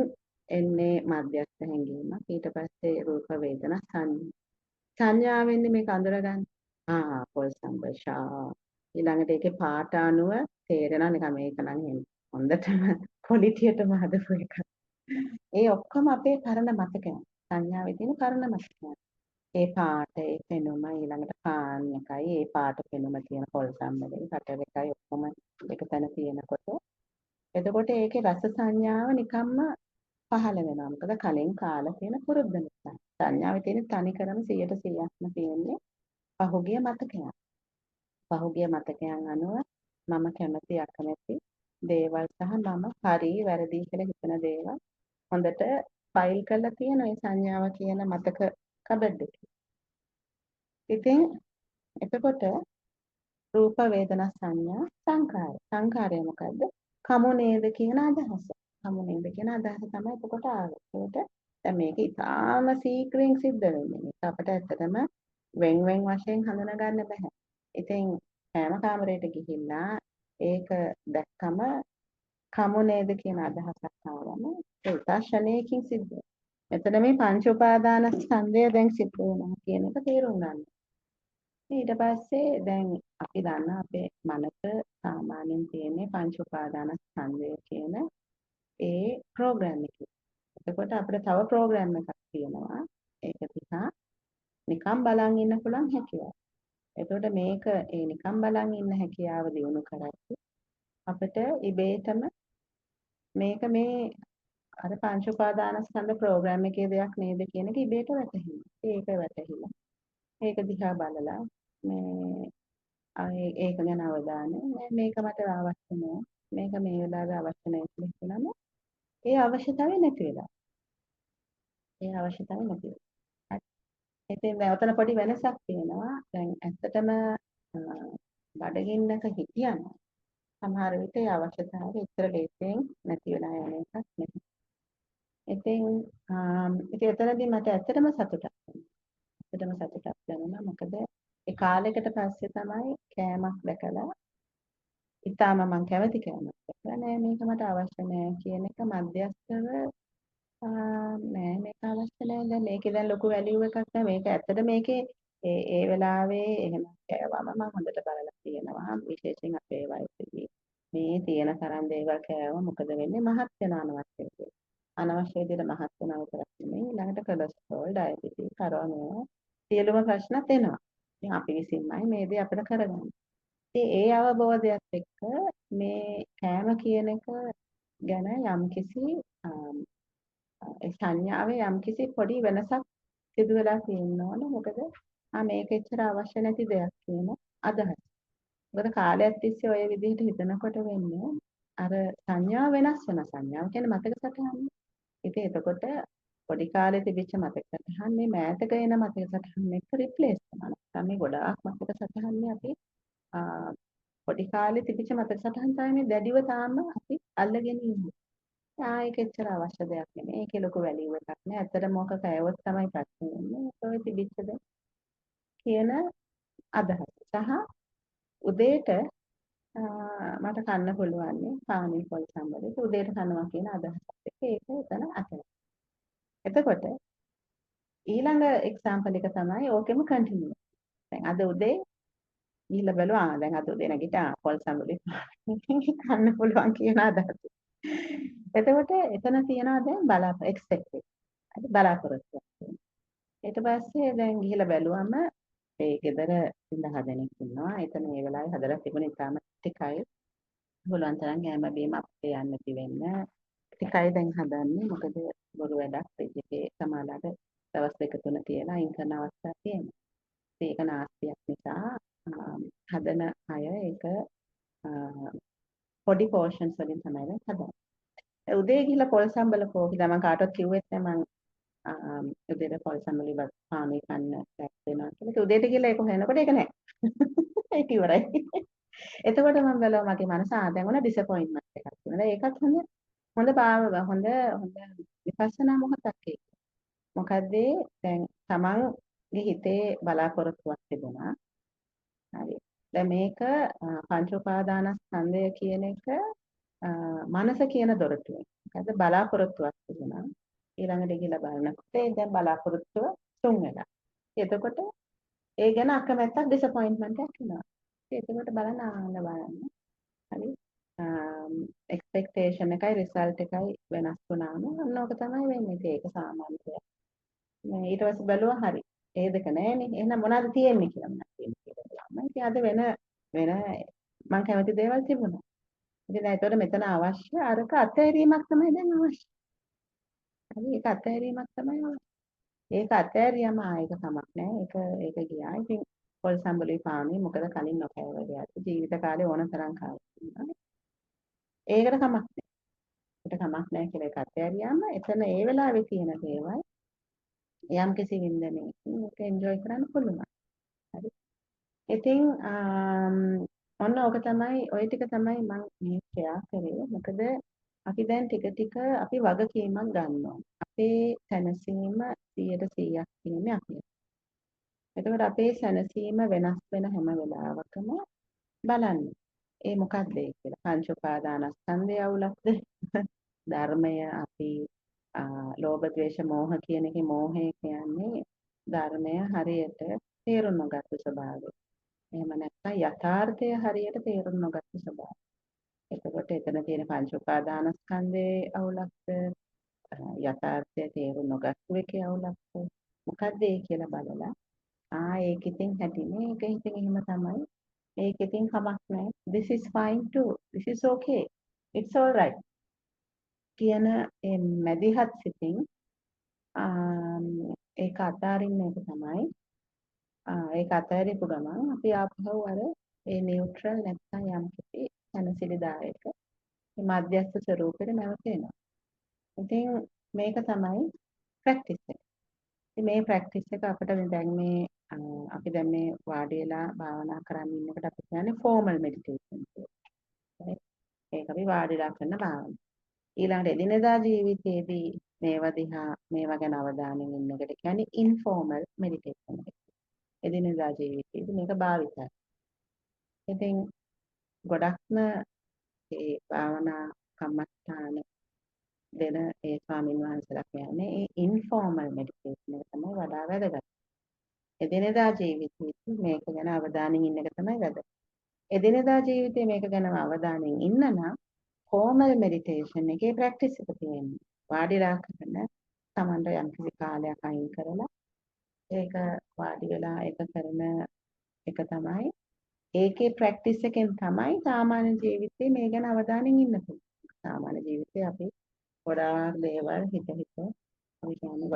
එන්නේ මධ්‍යස්ථ හැඟීමක්. ඊට පස්සේ රූප වේදනා සංඥාවෙන්නේ මේක අඳුරගන්න. පොල් සම්බෂා. ඊළඟට ඒකේ පාට අනුව තේරෙනවා නිකන් මේක නම් එන්නේ. හොඳටම පොලිටියටම හදපු එකක්. ඒ ඔක්කොම අපේ පරණ මතකයන්. සංඥාවේ තියෙන පරණ මතකයන්. ඒ පාට, ඒ පෙනුම, ඊළඟට පාන් එකයි, ඒ පාට පෙනුම තියෙන පොල් සම්බලේ, කටර එකයි ඔක්කොම එක තැන තියෙනකොට එතකොට ඒකේ රස සංඥාව නිකම්ම පහළ වෙනවා. මොකද කලින් කාලා තියෙන පුරුද්ද නිසා. සංඥාවේ තියෙන තනිකරම 100%ක්ම තියෙන්නේ පහුගිය මතකයන්. පහුගිය මතකයන් අනුව මම කැමති අකමැති දේවල් සහ මම හරි වැරදි කියලා හිතන දේවල් හොඳට ෆයිල් කරලා තියෙන ඒ සංඥාව කියන මතක කබඩ් එකේ. ඉතින් එතකොට රූප වේදනා සංඥා සංකාර. සංකාරය මොකද්ද? කමු නේද කියන අදහස. කමු නේද කියන අදහස තමයි එතකොට ආවේ. ඒකට දැන් මේක ඉතාම සීක්‍රෙන් සිද්ධ වෙන්නේ. මේක අපිට ඇත්තටම වෙන් වශයෙන් හඳුනා ගන්න බෑ. ඉතින් කෑම කාමරයට ගිහිල්ලා ඒක දැක්කම කමු නේද කියන අදහසක් ආවම ඒ තාක්ෂණයකින් සිද්ධ වෙනවා. මෙතන මේ පංච උපාදාන ස්කන්ධය දැන් සිද්ධ වෙනවා කියන එක තේරුම් ගන්න. ඊට පස්සේ දැන් අපි දන්නා අපේ මනස සාමාන්‍යයෙන් තියෙන්නේ පංච උපාදාන ස්කන්ධය කියන ඒ ප්‍රෝග්‍රෑම් එකේ. එතකොට අපිට තව ප්‍රෝග්‍රෑම් එකක් තියෙනවා. ඒක දිහා නිකම් බලන් ඉන්න පුළුවන් හැකියාව. එතකොට මේක ඒ නිකම් බලන් ඉන්න හැකියාව දිනු කරද්දී අපිට ඉබේටම මේක මේ අර පංච උපාදානස්කන්ධ ප්‍රෝග්‍රෑම් එකේ දෙයක් නේද කියන එක ඉබේට වැටහෙනවා. ඒක වැටහිලා ඒක දිහා බලලා මේ ඒක ගැන අවධානය මේක මට අවශ්‍ය නෑ. මේක මේ වෙලාවේ අවශ්‍ය නෑ කියලා හිතනම ඒ අවශ්‍යතාවය නැති වෙලා. ඒ අවශ්‍යතාවය නැති වෙලා. ඉතින් දැන් ඔතන පොඩි වෙනසක් තියෙනවා. දැන් ඇත්තටම බඩගින්නක හිටියම සමහර විට ඒ අවශ්‍යතාවය ඉතර ලේසියෙන් නැති වෙලා යන එකක් නෙමෙයි. ඉතින් එතනදී මට ඇත්තටම සතුටක් දැනුණා. ඇත්තටම සතුටක් දැනුණා. මොකද ඒ කාලයකට පස්සේ තමයි කෑමක් දැකලා ඉතාලම මම කැමති කෑමක් දැකලා නෑ මේක මට අවශ්‍ය නෑ කියන එක මධ්‍යස්ථව නෑ මේක අවශ්‍ය නෑ දැන් මේකේ දැන් ලොකු වැලියු එකක් නෑ මේක ඇත්තට මේකේ ඒ වෙලාවේ එහෙම කෑවම මම හොඳට බලලා තියෙනවා විශේෂයෙන් අපේ වයසේදී මේ තියෙන තරම් දේවල් කෑවම මොකද වෙන්නේ මහත් වෙන අනවශ්‍ය විදිහට අනවශ්‍ය විදිහට මහත් වෙනවා විතරක් නෙමෙයි ඊළඟට කොලෙස්ටරෝල් ඩයබටිස් කරනවා සියලුම ප්‍රශ්නත් එනවා ඉතින් අපි විසින්මයි මේ දේ අපිට කරගන්නේ ඒ අවබෝධයත් එක්ක මේ කෑම කියන එක ගැන යම්කිසි ඒ සංඥාවේ යම්කිසි පොඩි වෙනසක් සිදු වෙලා තියෙනවනේ මොකද මේක එච්චර අවශ්‍ය නැති දෙයක් කියන අදහස. මොකද කාලයක් තිස්සේ ඔය විදිහට හිතනකොට වෙන්නේ අර සංඥා වෙනස් වෙන සංඥාව කියන්නේ මතක සටහන. ඉතින් එතකොට පොඩි කාලේ තිබිච්ච මතක සටහන් මේ මෑතක එන මතක සටහන් එක්ක රිප්ලේස් වෙනවා. නැත්නම් මේ ගොඩාක් මතක සටහන් අපි පොඩි කාලේ තිබිච්ච මතක සටහන් තමයි මේ දැඩිව තාම අපි අල්ලගෙන ඉන්නේ. ඒක එච්චර අවශ්‍ය දෙයක් නෙමෙයි. ඒකේ ලොකු වැලියු එකක් නෑ. ඇත්තටම මොක කෑවොත් තමයි ප්‍රශ්නේ වෙන්නේ. ඔය තිබිච්ච දේ කියන අදහස. සහ උදේට මට කන්න පුළුවන් පානි පොල් සම්බරේ උදේට කනවා කියන අදහසත් එක්ක ඒක එතන අතන. එතකොට ඊළඟ එක්සැම්පල් එක තමයි ඕකෙම කන්ටිනියු. දැන් අද උදේ ගිහිල්ලා බලුවා දැන් අද උදේ නැගිටා පොල් සම්බරේ කන්න පුළුවන් කියන අදහස. එතකොට එතන තියනවා දැන් එක්ස්පෙක්ටඩ්. හරි බලාපොරොත්තුවක්. ඊට පස්සේ දැන් ගිහිල්ලා බැලුවම ඒ ගෙදර ඉඳ හදනෙක් ඉන්නවා. එතන ඒ වෙලාවේ හදලා තිබුණේ ඉතාලම ටිකයි. පුළුවන් තරම් යෑම බීම අපේ යන්න තිබෙන්න. ටිකයි දැන් හදන්නේ. මොකද බොරු වැඩක් ෆ්‍රිජ් එකේ සමාලාට දවස් දෙක තුන තියලා අයින් කරන අවස්ථා තියෙනවා. ඒක නාස්තියක් නිසා හදන අය ඒක පොඩි පෝෂන්ස් වලින් තමයි හදන්නේ. උදේ ගිහලා පොල් සම්බල කෝ කියලා මම කාටවත් කිව්වෙත් නැහැ මම උදේට පොල් සම්බල ඉවත් පානේ කන්න දැක් වෙනවා කියලා. ඒක උදේට ගිහලා ඒක හොයනකොට ඒක නැහැ. ඒක ඉවරයි. එතකොට මම බැලුවා මගේ මනස දැන් උන ඩිසපොයින්ට්මන්ට් එකක් තියෙනවා. ඒකත් හොඳ විපස්සනා මොහොතක් ඒක. මොකද දැන් තමන්ගේ හිතේ බලාපොරොත්තුවක් තිබුණා. හරි. දැන් මේක පංච උපාදානස්කන්ධය කියන එක මනස කියන දොරටුවෙන්. මොකද බලාපොරොත්තුවක් තිබුණා. ඊළඟට ගිහලා බලනකොට දැන් බලාපොරොත්තුව තුන් වෙලා. එතකොට ඒ ගැන අකමැත්තක් ඩිසපොයින්ට්මන්ට් එකක් එනවා. එතකොට බලන්න. හරි. එක්ස්පෙක්ටේෂන් එකයි රිසල්ට් එකයි වෙනස් වුණාම අන්න ඕක තමයි වෙන්නේ. ඉතින් ඒක සාමාන්‍ය දෙයක්. මේ ඊට පස්සේ බැලුවා හරි. ඒ දෙක නෑනේ. එහෙනම් මොනවද තියෙන්නේ කියලා මම කියනවා. ඉතින් අද වෙන මම කැමති දේවල් තිබුණා. ඉතින් දැන් ඒතකොට මෙතන අවශ්‍ය අරක අතහැරීමක් තමයි දැන් අවශ්‍ය. හරි ඒක අතහැරීමක් තමයි අවශ්‍ය. ඒක අතහැරියම ආයෙක කමක් නෑ. ඒක ගියා. ඉතින් පොල් සම්බුලේ පාන්නේ මොකද කලින් නොකෑව දෙයක්. ජීවිත කාලේ ඕන තරම් කාලා. ඒකට කමක් නෑ. ඒකට කමක් නෑ කියලා ඒක අතහැරියාම එතන ඒ වෙලාවේ තියෙන දේවල් යම් කිසි වින්දනයකින් ඒක එන්ජොයි කරන්න පුළුවන්. හරි. ඉතින් ඔන්න ඕක තමයි ওই ටික තමයි මම මේ ෂෙයා කරේ. මොකද අපි දැන් ටික ටික අපි වගකීමක් ගන්නවා. අපේ සැනසීම 100% කියන්නේ අපි. එතකොට අපේ සැනසීම වෙනස් වෙන හැම වෙලාවකම බලන්න. ඒ මොකක්ද ඒ කියලා. පංච උපාදානස්කන්ධය අවුලක්ද? ධර්මය අපි ලෝභ ද්වේෂ මෝහ කියන එකේ මෝහය කියන්නේ ධර්මය හරියට තේරුම් නොගත්තු ස්වභාවය. එහෙම නැත්නම් යථාර්ථය හරියට තේරුම් නොගත්තු ස්වභාවය. එතකොට එතන තියෙන පංච උපාදානස්කන්ධයේ අවුලක්ද යථාර්ථය තේරුම් නොගත්තු එකේ අවුලක්ද මොකද්ද ඒ කියලා බලලා ඒක ඉතින් හැටිනේ ඒක ඉතින් එහෙම තමයි ඒක ඉතින් කමක් නැහැ this is fine too this is okay it's all right කියන මැදිහත් සිතින් ඒක අතාරින්න එක තමයි ඒක අතහැරපු ගමන් අපි ආපහු අර ඒ නියුට්‍රල් නැත්නම් යම් කිසි සැනසිලිදායක මේ මධ්‍යස්ථ ස්වරූපෙට නැවතෙනවා. ඉතින් මේක තමයි ප්‍රැක්ටිස් එක. ඉතින් මේ ප්‍රැක්ටිස් එක අපිට දැන් මේ අපි දැන් මේ වාඩි වෙලා භාවනා කරන් ඉන්නකොට අපි කියන්නේ ෆෝමල් මෙඩිටේෂන් කියලා. ඒක අපි වාඩිලා කරන භාවනාව. ඊළඟට එදිනෙදා ජීවිතයේදී මේවා ගැන අවධානයෙන් ඉන්න එකට කියන්නේ ඉන්ෆෝමල් මෙඩිටේෂන් එක. එදිනෙදා ජීවිතයේදී මේක භාවිතයි. ඉතින් ගොඩක්ම ඒ භාවනා කම්මස්ථාන දෙන ඒ ස්වාමීන් වහන්සේලා කියන්නේ ඒ ඉන්ෆෝමල් මෙඩිටේෂන් එක තමයි වඩා වැදගත්. එදිනෙදා ජීවිතයේදී මේක ගැන අවධානයෙන් ඉන්න එක තමයි වැදගත්. එදිනෙදා ජීවිතේ මේක ගැන අවධානයෙන් ඉන්න නම් ෆෝමල් මෙඩිටේෂන් එකේ ප්‍රැක්ටිස් එක තියෙනවා. වාඩිලා කරන තමන්ට යම්කිසි කාලයක් අයින් කරලා ඒක වාඩි වෙලා ඒක කරන එක තමයි ඒකේ ප්‍රැක්ටිස් එකෙන් තමයි සාමාන්‍ය ජීවිතේ මේ ගැන අවධානයෙන් ඉන්න පුළුවන්. සාමාන්‍ය ජීවිතේ අපි ගොඩාක් දේවල් හිත අපි කියන්නේ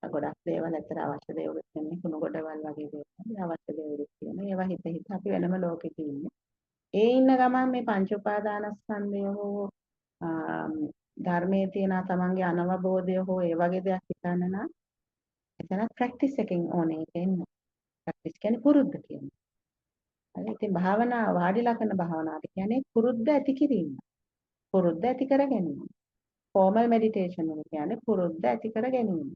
ගොඩක් දේවල් ඇත්තට අවශ්‍ය දේවල් කියන්නේ කුණු ගොඩවල් වගේ දේවල් අවශ්‍ය දේවල් කියන ඒවා හිත අපි වෙනම ලෝකෙක ඉන්නේ. ඒ ඉන්න ගමන් මේ පංච උපාදානස්කන්ධය හෝ ධර්මයේ තියෙන තමන්ගේ අනවබෝධය හෝ ඒ වගේ දෙයක් හිතන්න නම් එතන ප්‍රැක්ටිස් එකෙන් ඕනේ එන්න. ප්‍රැක්ටිස් කියන්නේ පුරුද්ද කියන්නේ. හරි ඉතින් භාවනා වාඩිලා කරන භාවනාවට කියන්නේ පුරුද්ද ඇති කිරීම. පුරුද්ද ඇති කර ගැනීම. ෆෝමල් මෙඩිටේෂන් එක කියන්නේ පුරුද්ද ඇති කර ගැනීම.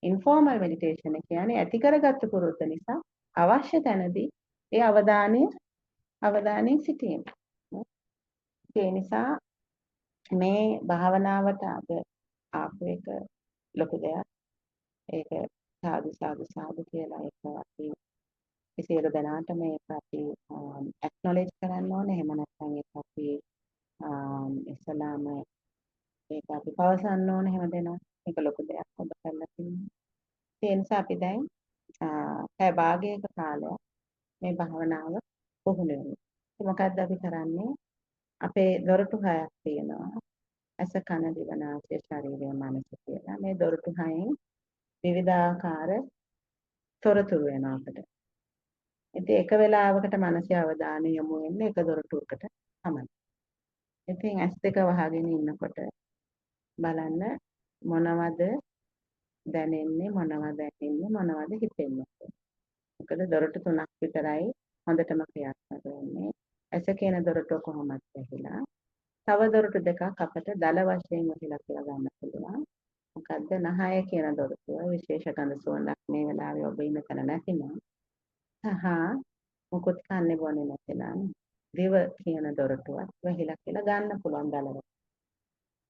ඉන්ෆෝමල් මෙඩිටේෂන් එක කියන්නේ ඇති කරගත්තු පුරුද්ද නිසා අවශ්‍ය තැනදී ඒ අවධානයෙන් සිටීම. ඒ නිසා මේ භාවනාවට අද ආපු එක ලොකු දෙයක්. ඒක සාදු කියලා ඒක අපි සියලු දෙනාටම මේක අපි ඇක්නොලෙජ් කරන්න ඕනේ. එහෙම නැත්නම් ඒක අපි ඉස්ලාම ඒක අපි පවසන්න ඕනේ හැමදේම. මේක ලොකු දෙයක් ඔබ කරලා තියෙනවා. ඒ නිසා අපි දැන් පැය භාගයක කාලයක් මේ භාවනාව පුහුණු වෙනවා. මොකද්ද අපි කරන්නේ? අපේ දොරටු හයක් තියෙනවා. ඇස කන දිව නාසය ශරීරය මනස කියලා. මේ දොරටු හයෙන් විවිධාකාර තොරතුරු එනවා අපිට. ඉතින් එක වෙලාවකට මනසේ අවධානය යොමු වෙන්නේ එක දොරටුවකට තමයි. ඉතින් ඇස් දෙක වහගෙන ඉන්නකොට බලන්න මොනවද දැනෙන්නේ මොනවද හිතෙන්නේ. මොකද දොරටු තුනක් විතරයි හොඳටම ක්‍රියාත්මක වෙන්නේ. ඇස කියන දොරටුව කොහොමද ඇහිලා. තව දොරටු දෙකක් අපිට දල වශයෙන් ඔහිලා කියලා ගන්න පුළුවන්. මොකද්ද නහය කියන දොරටුව විශේෂ ගඳ සුවඳක් මේ වෙලාවේ ඔබ ඉන්න තැන නැතිනම් මොකොත් කන්නේ බොන්නේ නැතිනම් දිව කියන දොරටුවත් වහිලා කියලා ගන්න පුළුවන් දලව.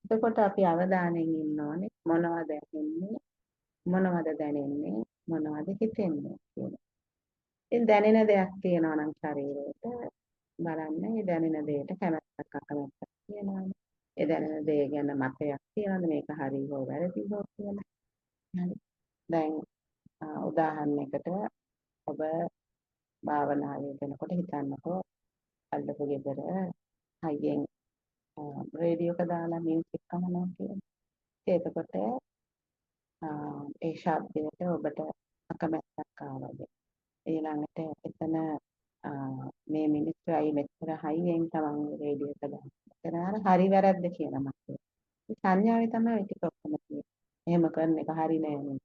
එතකොට අපි අවධානයෙන් ඉන්න ඕනේ මොනවද ඇහෙන්නේ මොනවද දැනෙන්නේ මොනවද හිතෙන්නේ කියලා. ඉතින් දැනෙන දෙයක් තියෙනවා නම් ශරීරයට බලන්න ඒ දැනෙන දෙයට කැමැත්තක් අකමැත්තක් තියෙනවද? ඒ දැනෙන දේ ගැන මතයක් තියෙනවද මේක හරි හෝ වැරදි හෝ කියලා? හරි. දැන් උදාහරණයකට ඔබ භාවනාවේ කරනකොට හිතන්නකෝ අල්ලපු ගෙදර හයියෙන් රේඩියෝ එක දාලා මියුසික් අහනවා කියලා. එතකොට ඒ ශබ්දයට ඔබට අකමැත්තක් ආවද? ඊළඟට එතන මේ මිනිස්සු අය මෙච්චර හයියෙන් තමන් රේඩියෝ එක දානවා. එතන හරි වැරද්ද කියන මතය. මේ සංඥාවේ තමයි ওই ටික ඔක්කොම තියෙන්නේ. එහෙම කරන එක හරි නෑ නේ.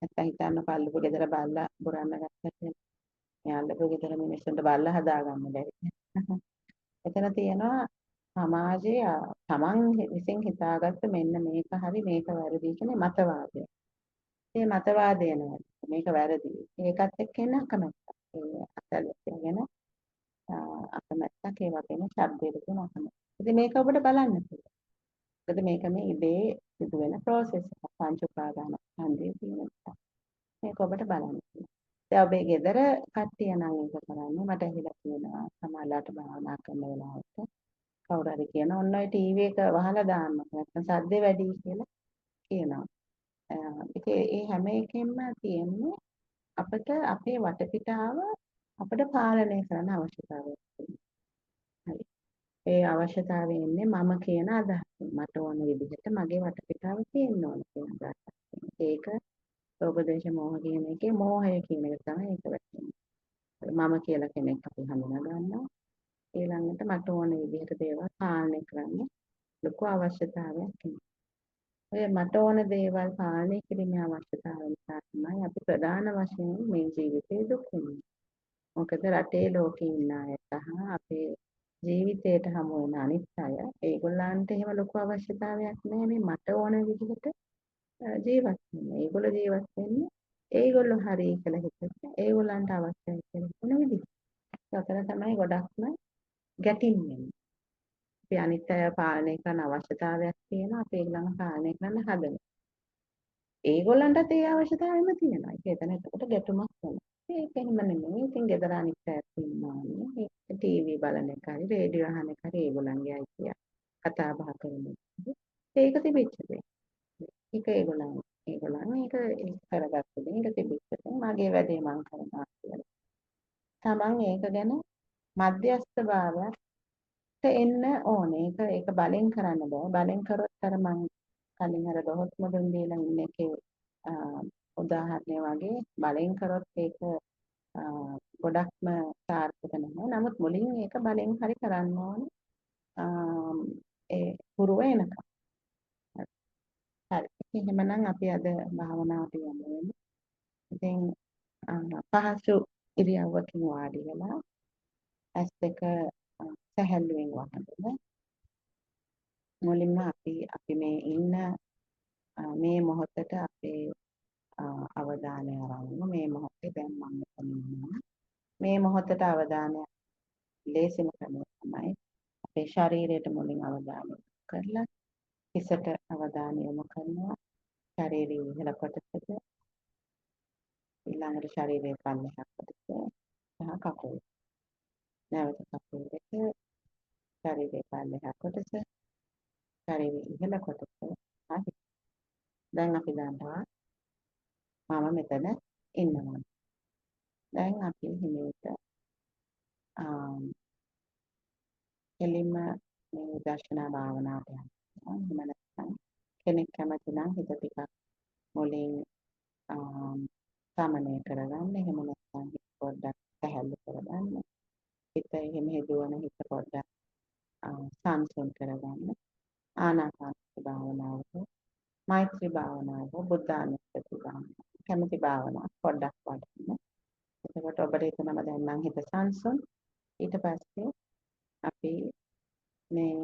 නැත්තම් හිතන්නකෝ අල්ලපු ගෙදර බල්ලා බුරන්න ගත්තා කියලා. මේ අල්ලපු ගෙදර මිනිස්සුන්ට බල්ලා හදාගන්න බැරි. එතන තියෙනවා සමාජයේ තමන් විසින් හිතාගත්ත මෙන්න මේක හරි මේක වැරදි කියන මතවාදය. මේ මතවාදය නෑ. මේක වැරදි. ඒකත් එක්ක එන අකමැත්ත. ඒ අසල්වැසියා ගැන අකමැත්තක් ඒ වගේම ශබ්දයට තියෙන අකමැත්ත. ඉතින් මේක ඔබට බලන්න පුළුවන්. මොකද මේක මේ ඉබේ සිදුවෙන process එකක්. පංච උපාදාන ස්කන්ධයේ තියෙන නිසා. මේක ඔබට බලන්න පුළුවන්. දැන් ඔබේ ගෙදර කට්ටිය නම් ඒක කරන්නේ මට ඇහිලා තියෙනවා සමහරලාට භාවනා කරන වෙලාවට කවුරු හරි කියන ඔන්න ඔය ටීවී එක වහලා දාන්න නැත්නම් සද්දේ වැඩි කියලා කියනවා. ඉතින් ඒ හැම එකෙන්ම තියෙන්නේ අපිට අපේ වටපිටාව අපිට පාලනය කරන්න අවශ්‍යතාවයක් තියෙනවා. හරි. ඒ අවශ්‍යතාවය එන්නේ මම කියන අදහස. මට ඕන විදිහට මගේ වටපිටාව තියෙන්න ඕන කියන අදහස. ඒක ලෝභ දේශ මොහ කියන එකේ මෝහය කියන එක තමයි ඒක වෙන්නේ. මම කියලා කෙනෙක් අපි හඳුනා ගන්නවා. ඊළඟට මට ඕන විදිහට දේවල් පාලනය කරන්න ලොකු අවශ්‍යතාවයක් තියෙනවා. ඔය මට ඕන දේවල් පාලනය කිරීමේ අවශ්‍යතාවය නිසා තමයි අපි ප්‍රධාන වශයෙන් මේ ජීවිතේ දුක් වෙන්නේ. මොකද රටේ ලෝකේ ඉන්න අය සහ අපේ ජීවිතයට හමු වෙන අනිත් අය ඒගොල්ලන්ට එහෙම ලොකු අවශ්‍යතාවයක් නැහැ මේ මට ඕන විදිහට ජීවත් වෙන්න. ඒගොල්ලෝ ජීවත් වෙන්නේ ඒගොල්ලෝ හරි කියලා හිතන ඒගොල්ලන්ට අවශ්‍යයි කියලා හිතන විදිහ. ඒතර තමයි ගොඩක්ම ගැටින්නේ. අපි අනිත් අය පාලනය කරන්න අවශ්‍යතාවයක් තියෙනවා අපි ඒගොල්ලන්ව පාලනය කරන්න හදනවා. ඒගොල්ලන්ටත් ඒ අවශ්‍යතාවෙම තියෙනවා. ඒක එතන එතකොට ගැටුමක් වෙනවා. ඒක එහෙම නෙමෙයි. ඉතින් ගෙදර අනිත් පැත්ත ඉන්නවානේ. ඒ ටීවී බලන එක හරි රේඩියෝ අහන එක හරි ඒගොල්ලන්ගේ අයිතිය. කතා බහ කරන එක. ඒක තිබිච්ච දෙයක්. ඒක ඒගොල්ලන් මේක කරගත්ත දෙයක්. ඒක තිබිච්ච දෙයක්. මගේ වැඩේ මං කරනවා කියලා. තමන් ඒක ගැන මධ්‍යස්ථ භාවයට එන්න ඕනේ. ඒක බලෙන් කරන්න බෑ. බලෙන් කරොත් අර මං කලින් අර දොහොත් මුදුන් දීලා ඉන්න එකේ උදාහරණය වගේ බලෙන් කරොත් ඒක ගොඩක්ම සාර්ථක නැහැ. නමුත් මුලින් ඒක බලෙන් හරි කරන්න ඕනේ. ඒ පුරුව එනකම්. හරි. එහෙමනම් අපි අද භාවනාවට යමු වෙමු. ඉතින් පහසු ඉරියව්වකින් වාඩි වෙලා ඇස් දෙක සැහැල්ලුවෙන් වහගෙන මුලින්ම අපි මේ ඉන්න මේ මොහොතට අපේ අවධානය අරගෙන මේ මොහොතේ දැන් මම මෙතන ඉන්නවා. මේ මොහොතට අවධානය ලේසිම ක්‍රමය තමයි අපේ ශරීරයට මුලින් අවධානය කරලා හිසට අවධානය යොමු කරනවා. ශරීරයේ ඉහළ කොටසට ඊළඟට ශරීරයේ පල්ලෙහා කොටස සහ කකුල්. නැවත කකුල් දෙක ශරීරයේ පල්ලෙහා කොටස ශරීරයේ ඉහළ කොටස හරි. දැන් අපි දන්නවා මම මෙතන ඉන්නවා. දැන් අපි හිමීට එලින්ම මේ විදර්ශනා භාවනාවට යනවා. එහෙම නැත්නම් කෙනෙක් කැමති නම් හිත ටිකක් මුලින් සමනය කරගන්න. එහෙම නැත්නම් හිත පොඩ්ඩක් සැහැල්ලු කරගන්න. හිත එහෙම හේතුවන හිත පොඩ්ඩක් සංසුන් කරගන්න. ආනාපානසති භාවනාව, මෛත්‍රී භාවනාව, බුද්ධානුස්සති භාවනාව. කැමති භාවනාවක් පොඩ්ඩක් වඩන්න. එතකොට ඔබට හිතනවා දැන් නම් හිත සංසුන්. ඊට පස්සේ අපි මේ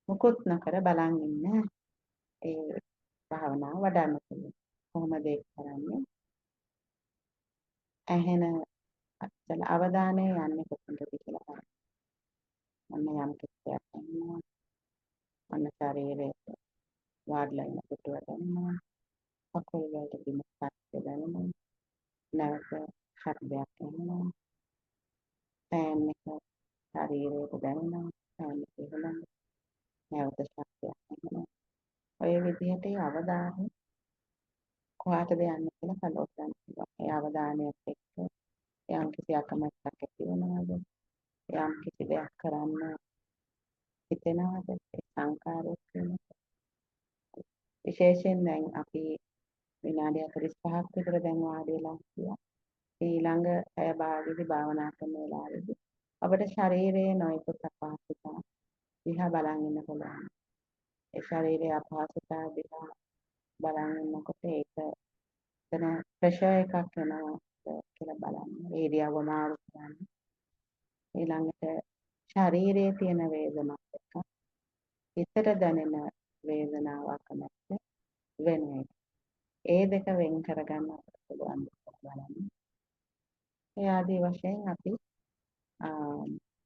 මුකුත් නොකර බලන් ඉන්න ඒ භාවනාව වඩන්න පුළුවන්. කොහොමද ඒක කරන්නේ? ඇහෙන අත්දල අවධානය යන්නේ කොතනද කියලා බලන්න. මොන යම් කිසියක් එනවා. මොන ශරීරයේ වාඩිලා ඉන්න පුටුව දැනෙනවා. කකුල් වලට බිම ස්පර්ශ දැනෙනවා. නැවත ශබ්දයක් එනවා. පෑන් එක ශරීරයට දැනෙනවා. දැනෙන ඉහළම නැවත ශක්තියක් එනවා. ඔය විදිහට ඒ අවධානය කොහාටද යන්නේ කියලා කල්පනා කරනවා. ඒ අවධානයත් එක්ක යම් කිසි අකමැත්තක් ඇති වෙනවද? යම් කිසි දෙයක් කරන්න හිතෙනවද? ඒ සංකාරයක් වෙනවා. විශේෂයෙන් දැන් අපි විනාඩි 45ක් විතර දැන් වාඩි වෙලා ඉන්නවා. ඊළඟ පැය භාගෙදි භාවනා කරන වෙලාවේදී අපේ ශරීරයේ නොයෙකුත් අපහසුතා දිහා බලන් ඉන්න පුළුවන්. ඒ ශරීරයේ අපහසුතා දිහා බලන් ඉන්නකොට ඒක එතන ප්‍රෙෂර් එකක් එනවා කියලා බලන්න. ඒ ඉරියව්ව මාරු කරන්න. ඊළඟට ශරීරයේ තියෙන වේදනාවක් එක හිතට දැනෙන වේදනාවක් නැත්නම් වෙන එක. ඒ දෙක වෙන් කරගන්න අපිට පුළුවන් බලන්න. ඒ ආදී වශයෙන් අපි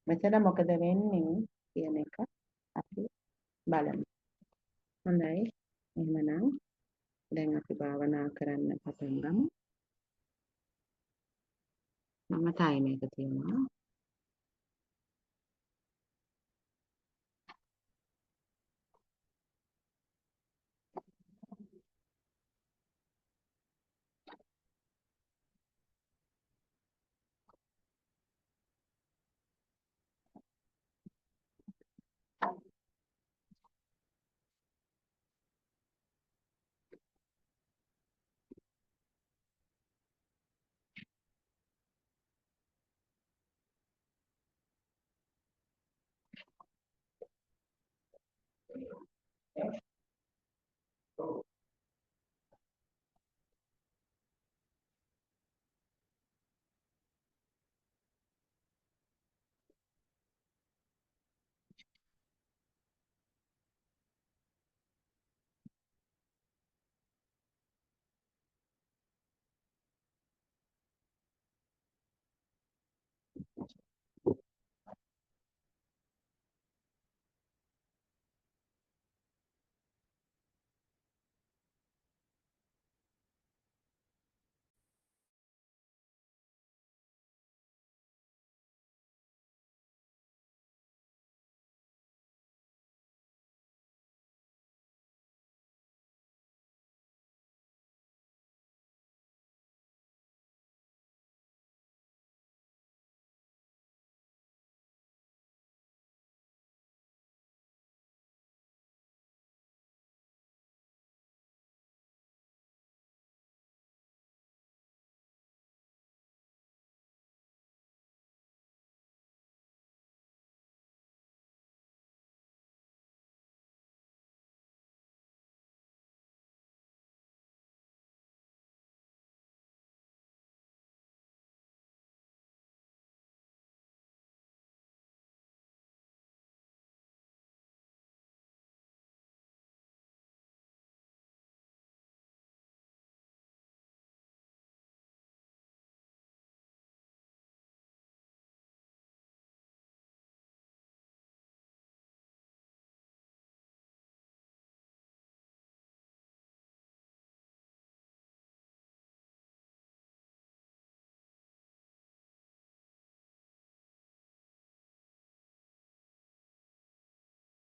මෙතන මොකද වෙන්නේ කියන එක අපි බලමු. හොඳයි. එහෙනම් දැන් අපි භාවනා කරන්න පටන් ගමු. මම ටයිම් එක තියනවා.